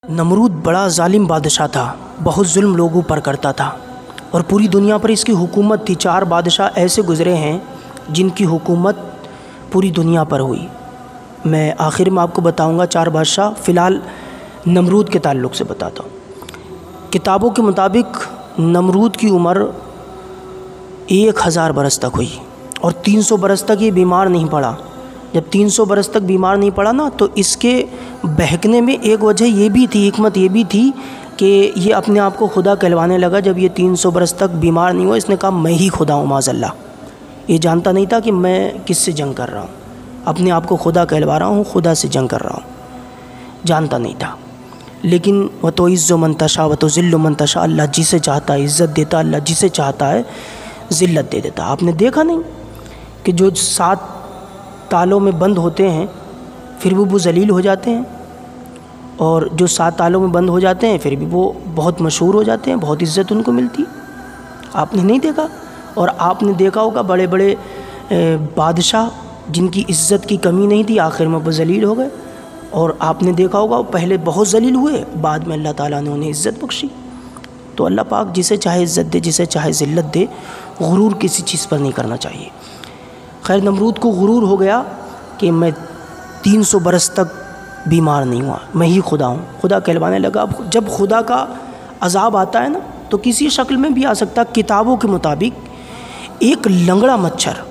نمرود بڑا ظالم بادشاہ تھا، بہت ظلم لوگوں پر کرتا تھا اور پوری دنیا پر اس کی حکومت تھی۔ 4 بادشاہ ایسے گزرے ہیں جن کی حکومت پوری دنیا پر ہوئی۔ میں آخر میں آپ کو بتاؤں گا 4 بادشاہ، فی الحال نمرود کے تعلق سے بتاتا ہوں۔ کتابوں کے مطابق نمرود کی عمر 1000 برس تک ہوئی اور 300 برس تک یہ بیمار نہیں پڑا۔ جب 300 برس تک بیمار نہیں پڑا نا، تو اس کے بہکنے میں ایک وجہ یہ بھی تھی، حکمت یہ بھی تھی کہ یہ اپنے آپ کو خدا کہلوانے لگا۔ جب یہ 300 برس تک بیمار نہیں ہوا، اس نے کہا میں ہی خدا ہوں معاذ اللہ۔ یہ جانتا نہیں تھا کہ میں کس سے جنگ کر رہا ہوں، اپنے آپ کو خدا کہلوا رہا ہوں، خدا سے جنگ کر رہا ہوں، جانتا نہیں تھا۔ لیکن وَتُعِزُّ مَن تَشَاءُ وَتُذِلُّ مَن تَشَاءُ، اللہ جسے چاہتا ہے عزت دیتا، اللہ جسے چاہتا ہے ذلت دے دیتا۔ آپ نے دیکھا نہیں کہ جو 7 تالوں میں بند ہوتے ہیں پھر بھی وہ ذلیل ہو جاتے ہیں، اور جو 7 تالوں میں بند ہو جاتے ہیں پھر بھی وہ بہت مشہور ہو جاتے ہیں، بہت عزت ان کو ملتی۔ آپ نے نہیں دیکھا؟ اور آپ نے دیکھا ہوگا بڑے بڑے بادشاہ جن کی عزت کی کمی نہیں تھی، آخر میں وہ ذلیل ہو گئے، اور آپ نے دیکھا ہوگا پہلے بہت ذلیل ہوئے، بعد میں اللہ تعالیٰ نے انہیں عزت بخشی۔ تو اللہ پاک جسے چاہے عزت دے، جسے چاہے ذلت دے، غرور کسی چیز پر نہیں کرنا چاہیے۔ خیر، نمرود کو غرور ہو گیا کہ میں 300 برس تک بیمار نہیں ہوا، میں ہی خدا ہوں، خدا کہلوانے لگا۔ اب جب خدا کا عذاب آتا ہے نا، تو کسی شکل میں بھی آ سکتا۔ کتابوں کے مطابق ایک لنگڑا مچھر،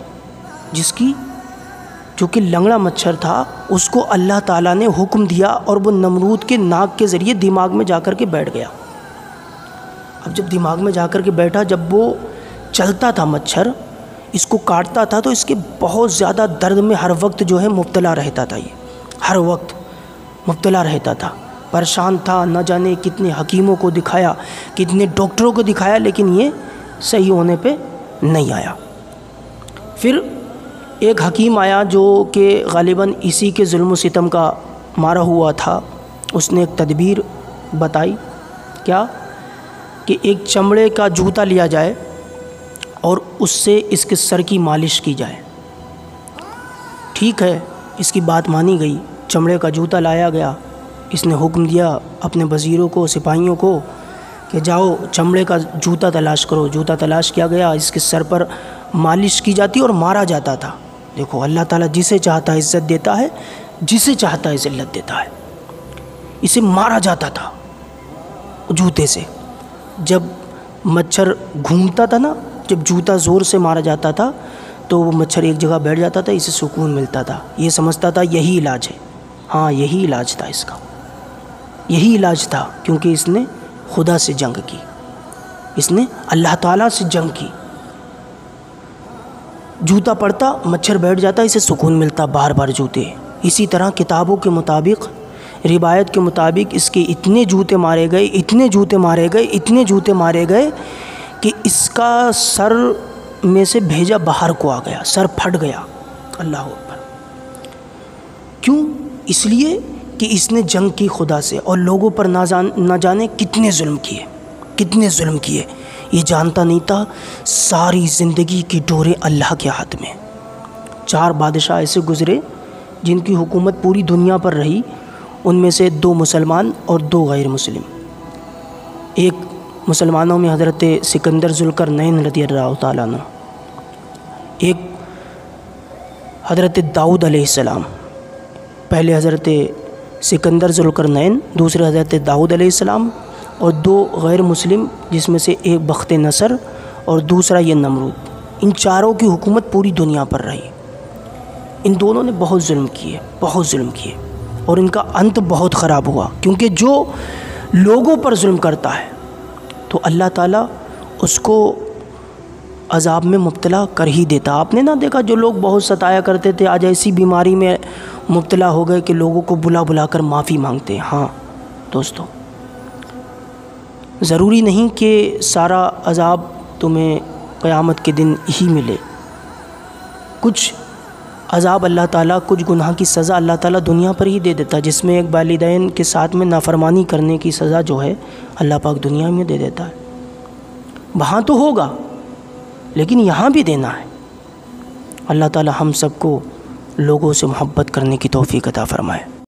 جو کہ لنگڑا مچھر تھا، اس کو اللہ تعالیٰ نے حکم دیا اور وہ نمرود کے ناک کے ذریعے دماغ میں جا کر کے بیٹھ گیا۔ اب جب دماغ میں جا کر کے بیٹھا، جب وہ چلتا تھا مچھر، اس کو کاٹتا تھا، تو اس کے بہت زیادہ درد میں ہر وقت جو ہے مبتلا رہتا تھا، یہ ہر وقت مبتلا رہتا تھا، پریشان تھا۔ نہ جانے کتنے حکیموں کو دکھایا، کتنے ڈاکٹروں کو دکھایا، لیکن یہ صحیح ہونے پہ نہیں آیا۔ پھر ایک حکیم آیا جو کہ غالباً اسی کے ظلم و ستم کا مارا ہوا تھا۔ اس نے ایک تدبیر بتائی، کیا کہ ایک چمڑے کا جوتا لیا جائے اور اس سے اس کے سر کی مالش کی جائے۔ ٹھیک ہے، اس کی بات مانی گئی، چمڑے کا جوتا لایا گیا۔ اس نے حکم دیا اپنے وزیروں کو، سپاہیوں کو کہ جاؤ چمڑے کا جوتا تلاش کرو۔ جوتا تلاش کیا گیا، اس کے سر پر مالش کی جاتی اور مارا جاتا تھا۔ دیکھو، اللہ تعالیٰ جسے چاہتا ہے عزت دیتا ہے، جسے چاہتا ہے ذلت دیتا ہے۔ اسے مارا جاتا تھا جوتے سے۔ جب مچھر گھومتا تھا نا، جب جوتا زور سے مارا جاتا تھا تو وہ مچھر ایک جگہ بیٹھ جاتا تھا، اسے سکون ملتا تھا، یہ سمجھتا تھا یہی علاج ہے۔ ہاں، یہی علاج تھا اس کا، یہی علاج تھا، کیونکہ اس نے خدا سے جنگ کی، اس نے اللہ تعالیٰ سے جنگ کی۔ جوتا پڑتا، مچھر بیٹھ جاتا، اسے سکون ملتا بار بار جوتے۔ اسی طرح کتابوں کے مطابق، روایت کے مطابق اس کے اتنے جوتے مارے گئے، اتنے جوتے مارے گئے، اتنے جوتے مارے گئے کہ اس کا سر میں سے بھیجا باہر کو آ گیا، سر پھٹ گیا۔ اللہ اکبر! کیوں؟ اس لیے کہ اس نے جنگ کی خدا سے، اور لوگوں پر نہ جانے کتنے ظلم کیے، کتنے ظلم کیے۔ یہ جانتا نہیں تھا ساری زندگی کی ڈوریں اللہ کے ہاتھ میں۔ 4 بادشاہ ایسے گزرے جن کی حکومت پوری دنیا پر رہی، ان میں سے 2 مسلمان اور 2 غیر مسلم۔ ایک مسلمانوں میں حضرت سکندر ذوالقرنین رضی اللہ تعالیٰ عنہ، ایک حضرت داؤد علیہ السلام۔ پہلے حضرت سکندر ذوالقرنین، دوسرے حضرت داؤد علیہ السلام، اور 2 غیر مسلم جس میں سے ایک بخت نصر اور دوسرا یہ نمرود۔ ان 4 کی حکومت پوری دنیا پر رہی۔ ان دونوں نے بہت ظلم کیے، بہت ظلم کیے، اور ان کا انت بہت خراب ہوا، کیونکہ جو لوگوں پر ظلم کرتا ہے تو اللہ تعالیٰ اس کو عذاب میں مبتلا کر ہی دیتا۔ آپ نے نہ دیکھا جو لوگ بہت ستایا کرتے تھے، آج ایسی بیماری میں مبتلا ہو گئے کہ لوگوں کو بلا بلا کر معافی مانگتے ہیں۔ ہاں دوستو، ضروری نہیں کہ سارا عذاب تمہیں قیامت کے دن ہی ملے۔ کچھ عذاب اللہ تعالیٰ، کچھ گناہ کی سزا اللہ تعالیٰ دنیا پر ہی دے دیتا، جس میں ایک والدین کے ساتھ میں نافرمانی کرنے کی سزا جو ہے اللہ پاک دنیا میں دے دیتا ہے۔ وہاں تو ہوگا، لیکن یہاں بھی دینا ہے۔ اللہ تعالیٰ ہم سب کو لوگوں سے محبت کرنے کی توفیق عطا فرمائے۔